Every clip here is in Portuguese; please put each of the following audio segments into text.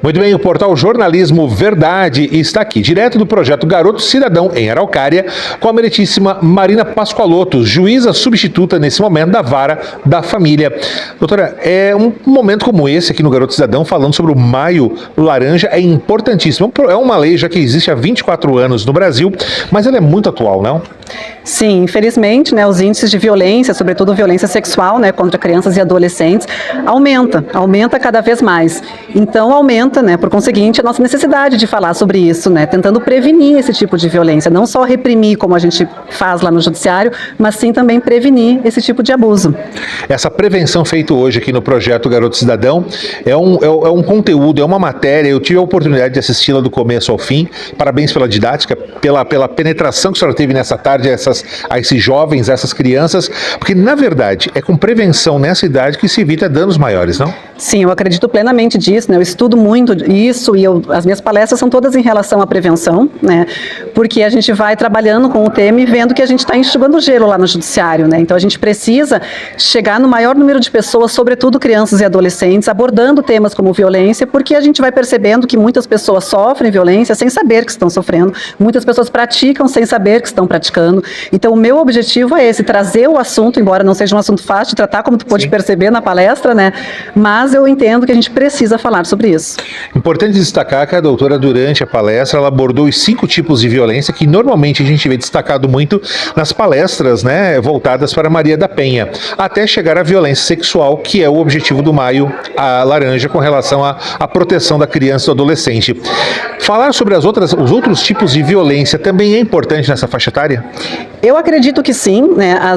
Muito bem, o portal Jornalismo Verdade está aqui, direto do projeto Garoto Cidadão em Araucária, com a meritíssima Marina Pascoaloto, juíza substituta nesse momento da Vara da Família. Doutora, um momento como esse aqui no Garoto Cidadão, falando sobre o Maio Laranja, é importantíssimo. É uma lei já que existe há 24 anos no Brasil, mas ela é muito atual, não? Sim, infelizmente, os índices de violência, sobretudo violência sexual, contra crianças e adolescentes, aumenta cada vez mais. Então aumenta, por conseguinte, a nossa necessidade de falar sobre isso, tentando prevenir esse tipo de violência, não só reprimir como a gente faz lá no judiciário, mas sim também prevenir esse tipo de abuso. Essa prevenção feita hoje aqui no projeto Garoto Cidadão é um conteúdo, é uma matéria, eu tive a oportunidade de assisti-la do começo ao fim. Parabéns pela didática, pela penetração que a senhora teve nessa tarde a esses jovens, a essas crianças, porque na verdade é com prevenção nessa idade que se evita danos maiores, não? Sim, eu acredito plenamente disso, eu estudo muito isso e as minhas palestras são todas em relação à prevenção, porque a gente vai trabalhando com o tema e vendo que a gente está enxugando gelo lá no judiciário, então a gente precisa chegar no maior número de pessoas, sobretudo crianças e adolescentes, abordando temas como violência, porque a gente vai percebendo que muitas pessoas sofrem violência sem saber que estão sofrendo, muitas pessoas praticam sem saber que estão praticando. Então o meu objetivo é esse, trazer o assunto, embora não seja um assunto fácil de tratar, como tu pôde perceber na palestra, mas eu entendo que a gente precisa falar sobre isso. Importante destacar que a doutora, durante a palestra, ela abordou os 5 tipos de violência que normalmente a gente vê destacado muito nas palestras, voltadas para Maria da Penha, até chegar à violência sexual, que é o objetivo do Maio Laranja com relação à proteção da criança e do adolescente. Falar sobre os outros tipos de violência também é importante nessa faixa etária? Eu acredito que sim,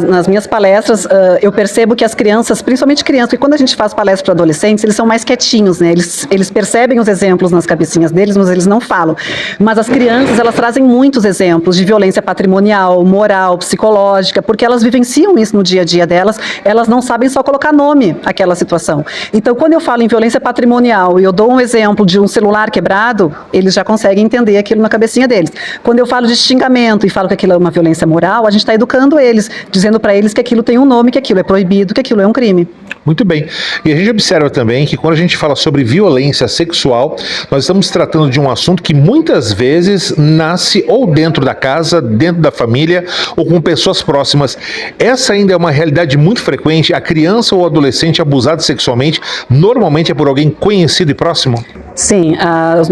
nas minhas palestras eu percebo que as crianças, principalmente crianças, porque quando a gente faz palestra para adolescentes, eles são mais quietinhos, eles percebem os exemplos nas cabecinhas deles, mas eles não falam. Mas as crianças, elas trazem muitos exemplos de violência patrimonial, moral, psicológica, porque elas vivenciam isso no dia a dia delas, elas não sabem só colocar nome àquela situação. Então, quando eu falo em violência patrimonial e eu dou um exemplo de um celular quebrado, eles já conseguem entender aquilo na cabecinha deles. Quando eu falo de xingamento e falo que aquilo é uma violência moral, a gente está educando eles, dizendo para eles que aquilo tem um nome, que aquilo é proibido, que aquilo é um crime. Muito bem. E a gente observa também que quando a gente fala sobre violência sexual, nós estamos tratando de um assunto que muitas vezes nasce ou dentro da casa, dentro da família, ou com pessoas próximas. Essa ainda é uma realidade muito frequente. A criança ou adolescente abusado sexualmente normalmente é por alguém conhecido e próximo? Sim,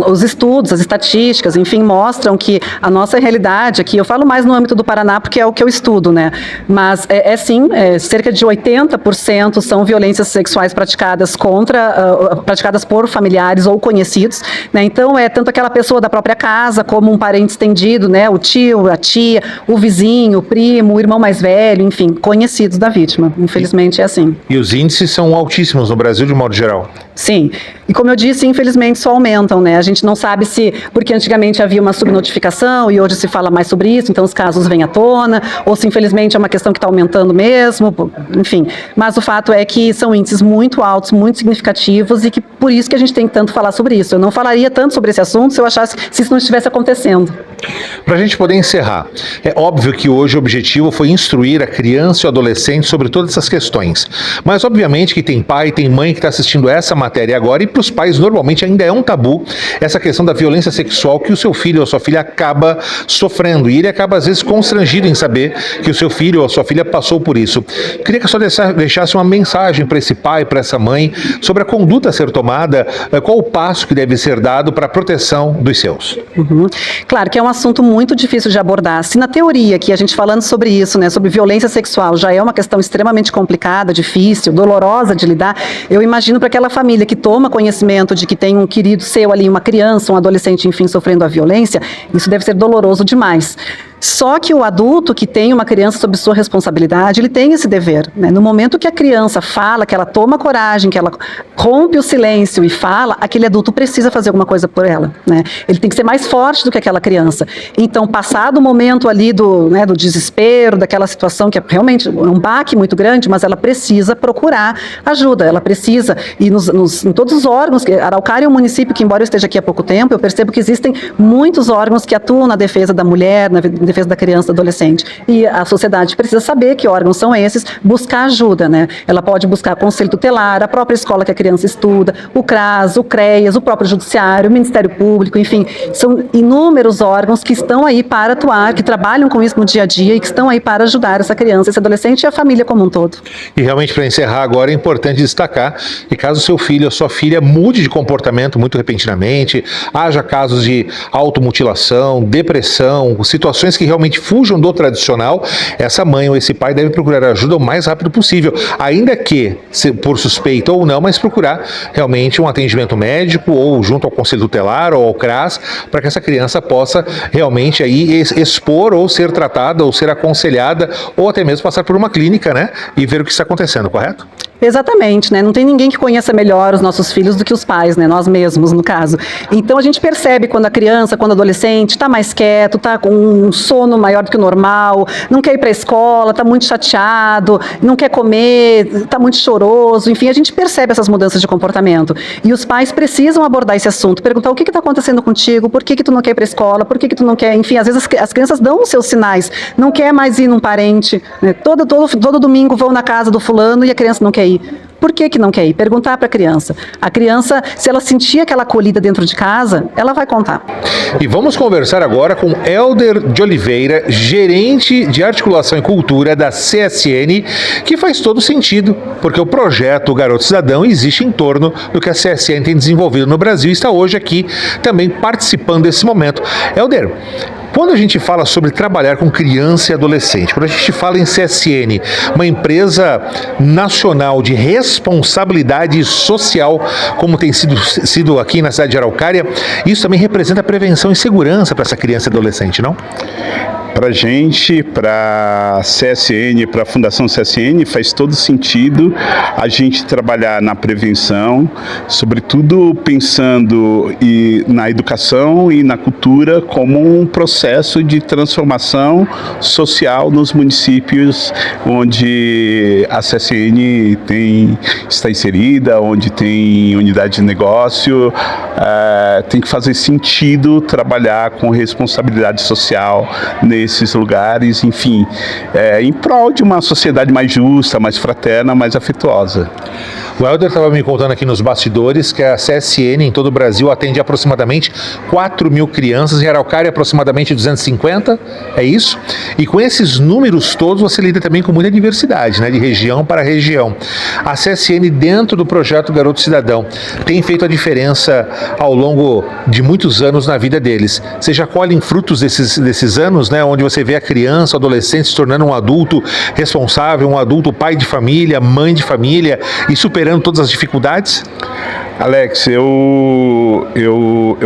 os estudos, as estatísticas, enfim, mostram que a nossa realidade aqui, eu falo mais no âmbito do Paraná porque é o que eu estudo, mas sim, cerca de 80% são violências sexuais praticadas por familiares ou conhecidos, então é tanto aquela pessoa da própria casa como um parente estendido, o tio, a tia, o vizinho, o primo, o irmão mais velho, enfim, conhecidos da vítima, infelizmente é assim. E os índices são altíssimos no Brasil de modo geral? Sim, e como eu disse, infelizmente só aumentam, a gente não sabe se, porque antigamente havia uma subnotificação e hoje se fala mais sobre isso, então os casos vêm à tona, ou se infelizmente é uma questão que está aumentando mesmo, enfim, mas o fato é que são índices muito altos, muito significativos e que por isso que a gente tem que tanto falar sobre isso. Eu não falaria tanto sobre esse assunto se eu achasse, se isso não estivesse acontecendo. Para a gente poder encerrar, é óbvio que hoje o objetivo foi instruir a criança e o adolescente sobre todas essas questões, mas obviamente que tem pai, tem mãe que está assistindo essa matéria agora e para os pais normalmente ainda é um tabu essa questão da violência sexual que o seu filho ou a sua filha acaba sofrendo e ele acaba às vezes constrangido em saber que o seu filho ou a sua filha passou por isso. Queria que a senhora deixasse uma mensagem para esse pai, para essa mãe, sobre a conduta a ser tomada, qual o passo que deve ser dado para a proteção dos seus. Claro que é um assunto muito difícil de abordar. Se na teoria que a gente falando sobre isso, sobre violência sexual, já é uma questão extremamente complicada, difícil, dolorosa de lidar, eu imagino para aquela família que toma conhecimento de que tem um querido seu ali, uma criança, um adolescente, enfim, sofrendo a violência, isso deve ser doloroso demais. Só que o adulto que tem uma criança sob sua responsabilidade, ele tem esse dever, No momento que a criança fala, que ela toma coragem, que ela rompe o silêncio e fala, aquele adulto precisa fazer alguma coisa por ela, Ele tem que ser mais forte do que aquela criança. Então, passado o momento ali do desespero, daquela situação que é realmente um baque muito grande, mas ela precisa procurar ajuda, ela precisa, e em todos os órgãos, Araucária é um município que, embora eu esteja aqui há pouco tempo, eu percebo que existem muitos órgãos que atuam na defesa da mulher, na em defesa da criança e do adolescente. E a sociedade precisa saber que órgãos são esses, buscar ajuda, né? Ela pode buscar conselho tutelar, a própria escola que a criança estuda, o CRAS, o CREAS, o próprio Judiciário, o Ministério Público, enfim, são inúmeros órgãos que estão aí para atuar, que trabalham com isso no dia a dia e que estão aí para ajudar essa criança, esse adolescente e a família como um todo. E realmente, para encerrar agora, é importante destacar que caso seu filho ou sua filha mude de comportamento muito repentinamente, haja casos de automutilação, depressão, situações que realmente fujam do tradicional, essa mãe ou esse pai deve procurar ajuda o mais rápido possível, ainda que, por suspeita ou não, mas procurar realmente um atendimento médico ou junto ao Conselho Tutelar ou ao CRAS, para que essa criança possa realmente aí expor ou ser tratada ou ser aconselhada ou até mesmo passar por uma clínica, né, e ver o que está acontecendo, correto? Exatamente, né? Não tem ninguém que conheça melhor os nossos filhos do que os pais, né? Nós mesmos, no caso. Então a gente percebe quando a criança, quando o adolescente está mais quieto, está com um sono maior do que o normal, não quer ir para a escola, está muito chateado, não quer comer, está muito choroso, enfim, a gente percebe essas mudanças de comportamento. E os pais precisam abordar esse assunto, perguntar o que está acontecendo contigo, por que tu não quer ir para a escola, por que tu não quer, enfim, às vezes as crianças dão os seus sinais, não quer mais ir num parente, né? Todo domingo vão na casa do fulano e a criança não quer ir. Por que não quer ir? Perguntar para a criança. A criança, se ela sentir aquela acolhida dentro de casa, ela vai contar. E vamos conversar agora com Helder de Oliveira, gerente de articulação e cultura da CSN, que faz todo sentido, porque o projeto Garoto Cidadão existe em torno do que a CSN tem desenvolvido no Brasil e está hoje aqui também participando desse momento. Helder, quando a gente fala sobre trabalhar com criança e adolescente, quando a gente fala em CSN, uma empresa nacional de responsabilidade social, como tem sido aqui na cidade de Araucária, isso também representa prevenção e segurança para essa criança e adolescente, não? Para a gente, para a CSN, para a Fundação CSN, faz todo sentido a gente trabalhar na prevenção, sobretudo pensando na educação e na cultura como um processo de transformação social nos municípios onde a CSN está inserida, onde tem unidade de negócio. Tem que fazer sentido trabalhar com responsabilidade social nesses lugares, enfim, em prol de uma sociedade mais justa, mais fraterna, mais afetuosa. O Helder estava me contando aqui nos bastidores que a CSN em todo o Brasil atende aproximadamente 4.000 crianças, em Araucária aproximadamente 250, é isso? E com esses números todos você lida também com muita diversidade, né, de região para região. A CSN dentro do projeto Garoto Cidadão tem feito a diferença ao longo de muitos anos na vida deles. Vocês já colhem frutos desses anos, né, onde você vê a criança, o adolescente se tornando um adulto responsável, um adulto pai de família, mãe de família e superando todas as dificuldades? Alex, eu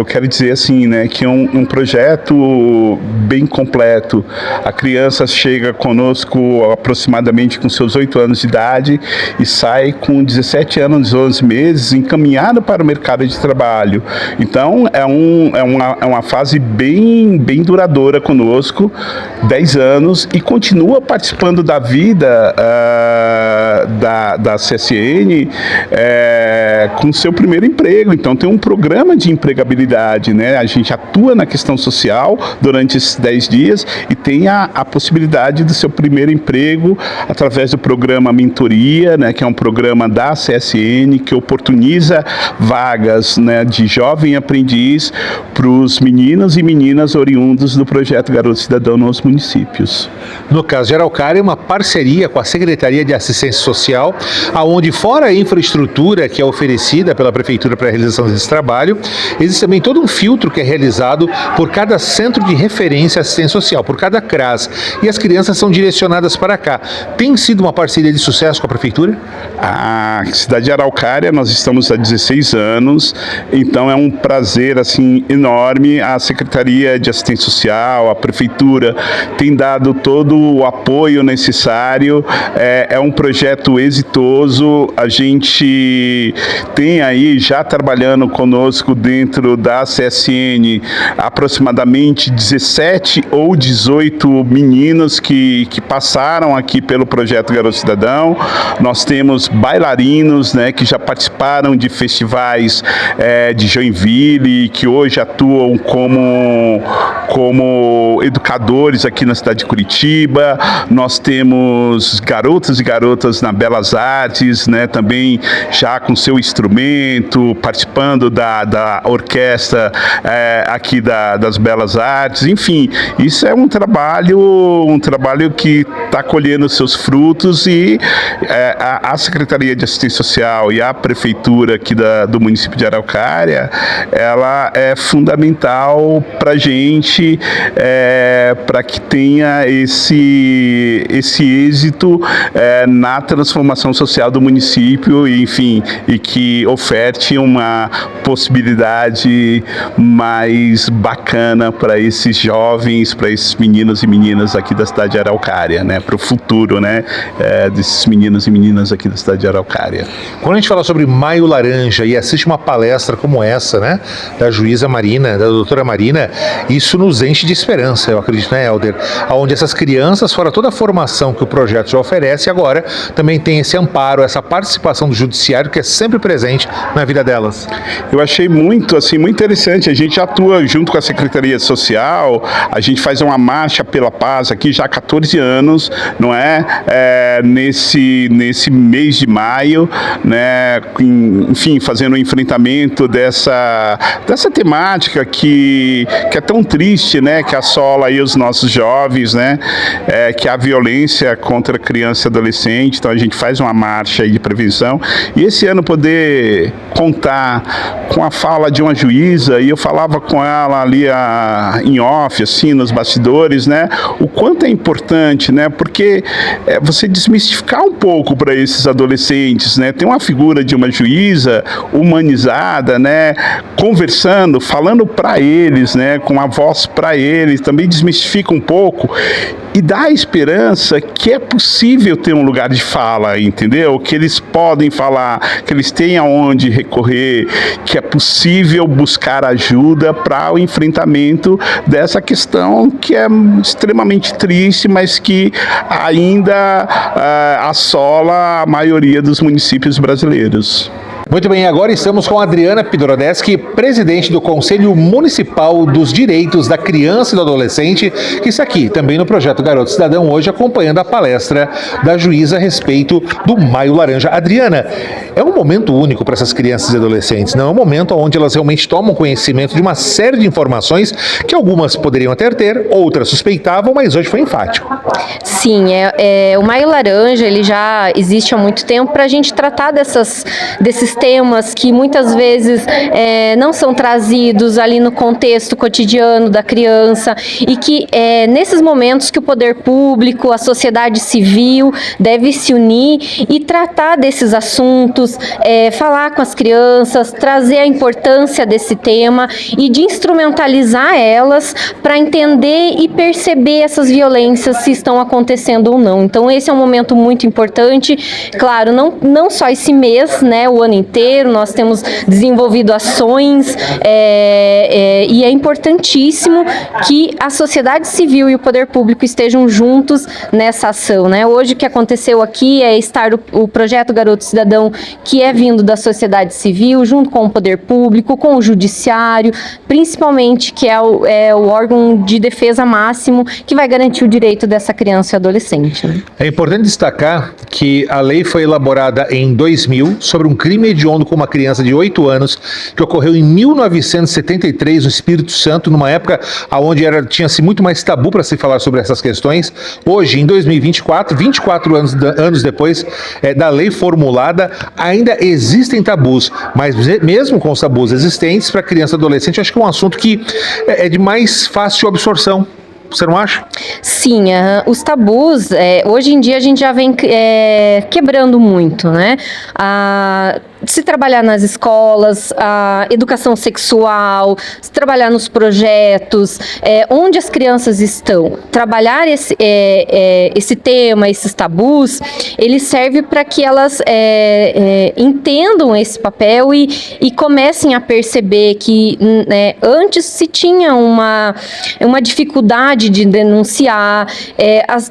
quero dizer assim, né, que é um projeto bem completo. A criança chega conosco aproximadamente com seus 8 anos de idade e sai com 17 anos, 11 meses, encaminhado para o mercado de trabalho. Então, é uma fase bem duradoura conosco, 10 anos, e continua participando da vida da CSN com seu primeiro emprego. Então tem um programa de empregabilidade, né? A gente atua na questão social durante esses 10 dias e tem a possibilidade do seu primeiro emprego através do programa Mentoria, né? Que é um programa da CSN que oportuniza vagas, né, de jovem aprendiz para os meninos e meninas oriundos do projeto Garoto Cidadão nos municípios. No caso de Araucária, uma parceria com a Secretaria de Assistência Social, aonde fora a infraestrutura que é oferecida pela Prefeitura para a realização desse trabalho, existe também todo um filtro que é realizado por cada centro de referência à assistência social, por cada CRAS, e as crianças são direcionadas para cá. Tem sido uma parceria de sucesso com a Prefeitura? A cidade de Araucária, nós estamos há 16 anos, então é um prazer assim, enorme. A Secretaria de Assistência Social, a Prefeitura, tem dado todo o apoio necessário. É um projeto exitoso. A gente tem aí já trabalhando conosco dentro da CSN aproximadamente 17 ou 18 meninos que passaram aqui pelo projeto Garoto Cidadão. Nós temos bailarinos, né, que já participaram de festivais de Joinville, que hoje atuam como educadores aqui na cidade de Curitiba. Nós temos garotos e garotas na Belas Artes, né, também já com seu instrumento, participando da orquestra aqui das Belas Artes. Enfim, isso é um trabalho que está colhendo seus frutos, e a Secretaria de Assistência Social e a Prefeitura aqui do município de Araucária, ela é fundamental para a gente, para que tenha esse êxito na transformação social do município, e, enfim, e que oferte uma possibilidade mais bacana para esses jovens, para esses meninos e meninas aqui da cidade de Araucária, né, para o futuro, né, desses meninos e meninas aqui da cidade de Araucária. Quando a gente fala sobre Maio Laranja e assiste uma palestra como essa, né, da juíza Marina, da doutora Marina, isso nos enche de esperança, eu acredito, né, Helder? Onde essas crianças, fora toda a formação que o projeto já oferece, agora também tem esse amparo, essa participação do judiciário que é sempre presente na vida delas. Eu achei muito interessante. A gente atua junto com a Secretaria Social, a gente faz uma marcha pela paz aqui já há 14 anos, não é? Nesse mês de maio, né? Enfim, fazendo o enfrentamento dessa temática que é tão triste, né? Que assola aí os nossos jovens, né? Que é a violência contra a criança e adolescente. Então a gente faz uma marcha aí de prevenção, e esse ano poder contar com a fala de uma juíza, e eu falava com ela ali em off, assim, nos bastidores, né, o quanto é importante, né, porque você desmistificar um pouco para esses adolescentes, né, tem uma figura de uma juíza humanizada, né, conversando, falando para eles, né, com a voz para eles, também desmistifica um pouco e dá a esperança que é possível ter um lugar de fala, entendeu? Que eles podem falar, que eles têm aonde recorrer, que é possível buscar ajuda para o enfrentamento dessa questão que é extremamente triste, mas que ainda assola a maioria dos municípios brasileiros. Muito bem, agora estamos com a Adriana Pidorodeschi, presidente do Conselho Municipal dos Direitos da Criança e do Adolescente, que está aqui também no Projeto Garoto Cidadão, hoje acompanhando a palestra da juíza a respeito do Maio Laranja. Adriana, é um momento único para essas crianças e adolescentes, não é um momento onde elas realmente tomam conhecimento de uma série de informações que algumas poderiam até ter, outras suspeitavam, mas hoje foi enfático. Sim, o Maio Laranja, ele já existe há muito tempo para a gente tratar desses temas que muitas vezes não são trazidos ali no contexto cotidiano da criança, e que nesses momentos que o poder público, a sociedade civil deve se unir e tratar desses assuntos, falar com as crianças, trazer a importância desse tema e de instrumentalizar elas para entender e perceber essas violências, se estão acontecendo ou não. Então esse é um momento muito importante, claro, não só esse mês, né, o ano inteiro, nós temos desenvolvido ações e é importantíssimo que a sociedade civil e o poder público estejam juntos nessa ação, né? Hoje o que aconteceu aqui é estar o Projeto Garoto Cidadão, que é vindo da sociedade civil, junto com o poder público, com o judiciário, principalmente, que é o órgão de defesa máximo que vai garantir o direito dessa criança e adolescente, né? É importante destacar que a lei foi elaborada em 2000 sobre um crime hediondo com uma criança de 8 anos, que ocorreu em 1973 no Espírito Santo, numa época onde tinha-se muito mais tabu para se falar sobre essas questões. Hoje, em 2024, 24 anos depois da lei formulada, ainda existem tabus, mas mesmo com os tabus existentes, para criança e adolescente, eu acho que é um assunto que é de mais fácil absorção. Você não acha? Sim, os tabus, hoje em dia a gente já vem quebrando muito, né? Se trabalhar nas escolas, a educação sexual, se trabalhar nos projetos, onde as crianças estão, trabalhar esse tema, esses tabus, ele serve para que elas entendam esse papel e comecem a perceber que antes se tinha uma dificuldade de denunciar,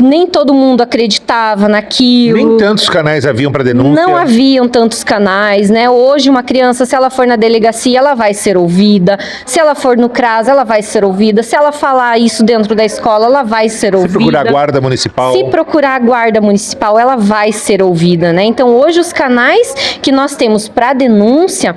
nem todo mundo acreditava acreditava naquilo. Nem tantos canais haviam para denúncia. Não haviam tantos canais, né? Hoje uma criança, se ela for na delegacia, ela vai ser ouvida. Se ela for no CRAS, ela vai ser ouvida. Se ela falar isso dentro da escola, ela vai ser ouvida. Se procurar a guarda municipal. Se procurar a guarda municipal, ela vai ser ouvida, né? Então hoje os canais que nós temos para denúncia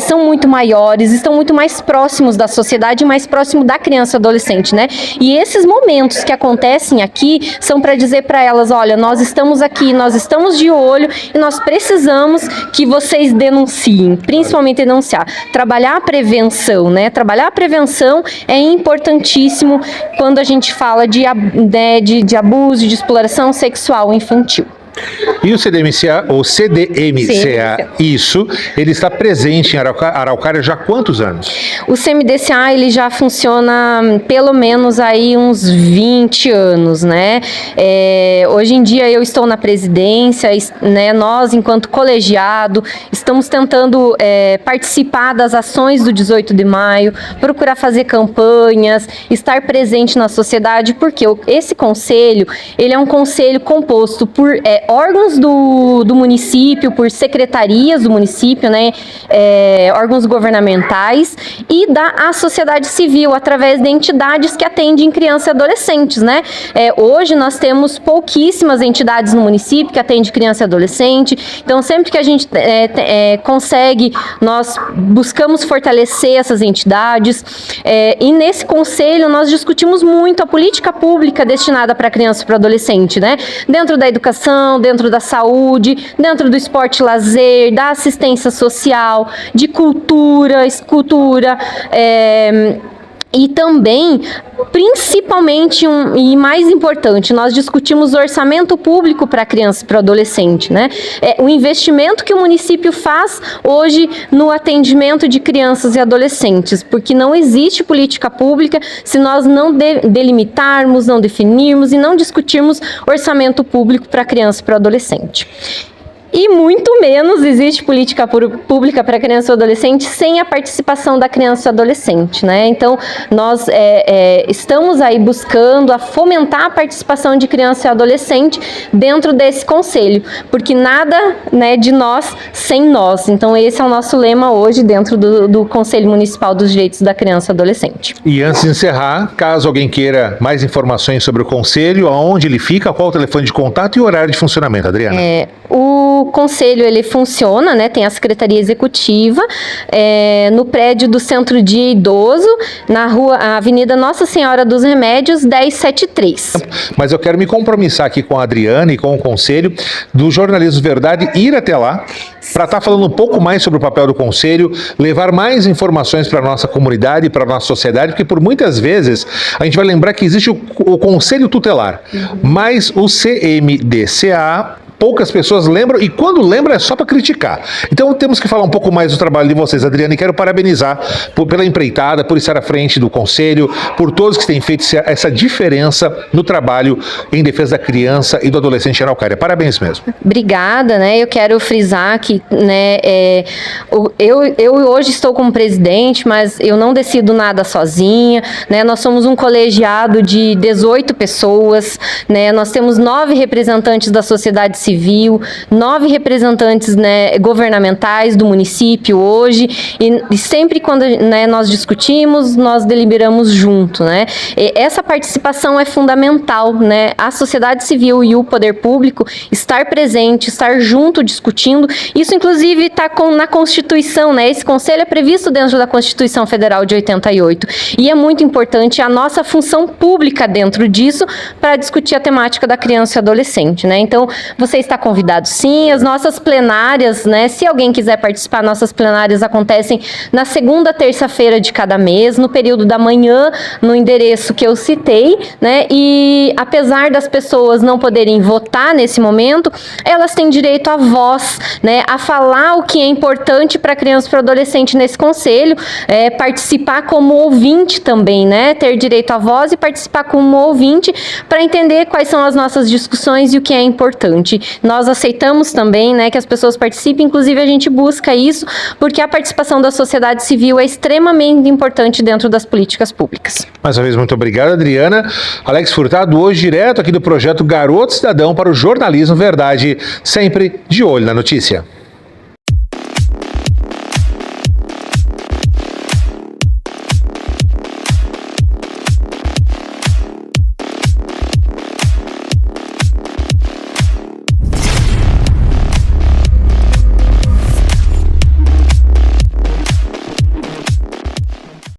são muito maiores, estão muito mais próximos da sociedade, mais próximo da criança e adolescente, né? E esses momentos que acontecem aqui são para dizer para elas, olha, nós estamos aqui, nós estamos de olho e nós precisamos que vocês denunciem, principalmente denunciar. Trabalhar a prevenção, né? Trabalhar a prevenção é importantíssimo quando a gente fala de abuso, de exploração sexual infantil. E o CDMCA, isso, ele está presente em Araucária já há quantos anos? O CMDCA, ele já funciona pelo menos aí uns 20 anos, né? Hoje em dia eu estou na presidência, né? Nós, enquanto colegiado, estamos tentando participar das ações do 18 de maio, procurar fazer campanhas, estar presente na sociedade, porque esse conselho, ele é um conselho composto por órgãos do município, por secretarias do município, né, órgãos governamentais e da sociedade civil, através de entidades que atendem crianças e adolescentes, né. Hoje nós temos pouquíssimas entidades no município que atendem criança e adolescente, então sempre que a gente consegue, nós buscamos fortalecer essas entidades, e nesse conselho nós discutimos muito a política pública destinada para criança e para adolescente, né, dentro da educação, dentro da saúde, dentro do esporte e lazer, da assistência social, de cultura, escultura, e também, principalmente, e mais importante, nós discutimos o orçamento público para criança e para adolescente, né? O investimento que o município faz hoje no atendimento de crianças e adolescentes, porque não existe política pública se nós não delimitarmos, não definirmos e não discutirmos orçamento público para criança e para adolescente. E muito menos existe política pública para criança e adolescente sem a participação da criança e adolescente, né? Então, nós estamos aí buscando fomentar a participação de criança e adolescente dentro desse conselho, porque nada, né, de nós sem nós. Então, esse é o nosso lema hoje dentro do Conselho Municipal dos Direitos da Criança e Adolescente. E antes de encerrar, caso alguém queira mais informações sobre o conselho, aonde ele fica, qual o telefone de contato e o horário de funcionamento, Adriana? O conselho, ele funciona, né, tem a secretaria executiva, no prédio do Centro Dia Idoso, na Avenida Nossa Senhora dos Remédios, 1073. Mas eu quero me compromissar aqui com a Adriana e com o conselho do Jornalismo Verdade, ir até lá, para estar falando um pouco mais sobre o papel do conselho, levar mais informações para a nossa comunidade, para a nossa sociedade, porque por muitas vezes a gente vai lembrar que existe o conselho tutelar, mas o CMDCA, poucas pessoas lembram, e quando lembram é só para criticar. Então temos que falar um pouco mais do trabalho de vocês, Adriana, e quero parabenizar pela empreitada, por estar à frente do conselho, por todos que têm feito essa diferença no trabalho em defesa da criança e do adolescente em Araucária. Parabéns mesmo. Obrigada, né? Eu quero frisar que, né, eu hoje estou como presidente, mas eu não decido nada sozinha, né? Nós somos um colegiado de 18 pessoas, né? Nós temos 9 representantes da sociedade civil, 9 representantes, né, governamentais do município hoje, e sempre quando, né, nós discutimos, nós deliberamos junto, né? E essa participação é fundamental, né? A sociedade civil e o poder público estar presente, estar junto discutindo, isso inclusive está na Constituição, né? Esse conselho é previsto dentro da Constituição Federal de 88, e é muito importante a nossa função pública dentro disso para discutir a temática da criança e adolescente, né? Então, você está convidado sim, as nossas plenárias, né, se alguém quiser participar, nossas plenárias acontecem na segunda terça-feira de cada mês, no período da manhã, no endereço que eu citei, né, e apesar das pessoas não poderem votar nesse momento, elas têm direito à voz, né, a falar o que é importante para criança e para adolescente nesse conselho, participar como ouvinte também, né, ter direito à voz e participar como ouvinte para entender quais são as nossas discussões e o que é importante. nós aceitamos também, né, que as pessoas participem, inclusive a gente busca isso, porque a participação da sociedade civil é extremamente importante dentro das políticas públicas. Mais uma vez, muito obrigado, Adriana. Alex Furtado, hoje direto aqui do projeto Garoto Cidadão para o Jornalismo Verdade, sempre de olho na notícia.